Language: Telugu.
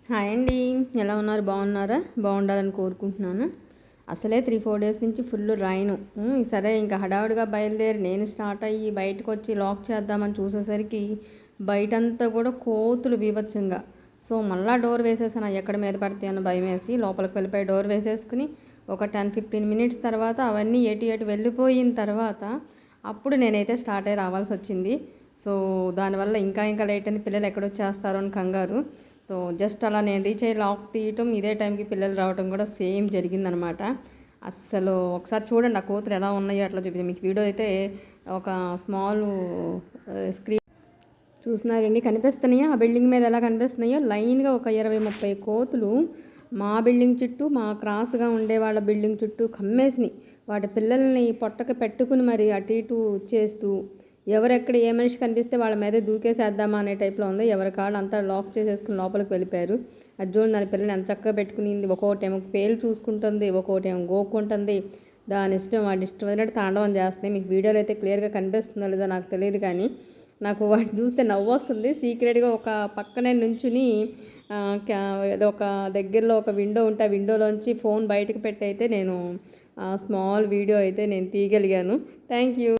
హాయ్ అండి. ఎలా ఉన్నారు? బాగున్నారా? బాగుండాలని కోరుకుంటున్నాను. అసలే 3-4 డేస్ నుంచి ఫుల్ రైను. సరే ఇంకా హడావుడిగా బయలుదేరి నేను స్టార్ట్ అయ్యి బయటకు వచ్చి లాక్ చేద్దామని చూసేసరికి బయటంతా కూడా కోతులు బీభత్సంగా. సో మళ్ళీ డోర్ వేసేసాను, ఎక్కడ మీద పడతాయని భయం వేసి లోపలికి వెళ్ళిపోయి డోర్ వేసేసుకుని ఒక 10-15 మినిట్స్ తర్వాత అవన్నీ ఎటు వెళ్ళిపోయిన తర్వాత అప్పుడు నేనైతే స్టార్ట్ అయ్యి రావాల్సి వచ్చింది. సో దానివల్ల ఇంకా లేట్ అయింది. పిల్లలు ఎక్కడొచ్చేస్తారో అని కంగారు. సో జస్ట్ అలా నేను రీచ్ అయ్యి లాక్ తీయటం, ఇదే టైంకి పిల్లలు రావడం కూడా సేమ్ జరిగిందనమాట. అస్సలు ఒకసారి చూడండి ఆ కోతులు ఎలా ఉన్నాయో అట్లా చూపించాను మీకు. వీడియో అయితే ఒక స్మాల్ స్క్రీన్ చూస్తున్నారండి, కనిపిస్తున్నాయో ఆ బిల్డింగ్ మీద ఎలా కనిపిస్తున్నాయో లైన్గా ఒక 20-30 కోతులు మా బిల్డింగ్ చుట్టూ, మా క్రాస్గా ఉండే వాళ్ళ బిల్డింగ్ చుట్టూ కమ్మేసినాయి. వాటి పిల్లల్ని పొట్టకు పెట్టుకుని మరి అటు ఇటు చేస్తూ ఎవరెక్కడ ఏ మనిషి కనిపిస్తే వాళ్ళ మీద దూకేసేద్దామా అనే టైప్లో ఉంది. ఎవరి కాళ్ళు అంతా లాక్ చేసేసుకుని లోపలికి వెళ్ళిపోయారు. అది చూడండి, దాని పిల్లల్ని ఎంత చక్కగా పెట్టుకునింది. ఒక్కొక్కటేమో పేలు చూసుకుంటుంది, ఒక్కొక్కటేమో గోక్కుంటుంది. దాని ఇష్టం వాటి ఇష్టం అయినట్టు తాండవం చేస్తున్నాయి. మీకు వీడియోలో అయితే క్లియర్గా కనిపిస్తుందో లేదో నాకు తెలియదు, కానీ నాకు వాటిని చూస్తే నవ్వు వస్తుంది. సీక్రెట్గా ఒక పక్కనే నుంచుని ఏదో ఒక దగ్గరలో ఒక విండో ఉంటే ఆ విండోలోంచి ఫోన్ బయటకు పెట్టి అయితే నేను స్మాల్ వీడియో అయితే నేను తీయగలిగాను. Thank you.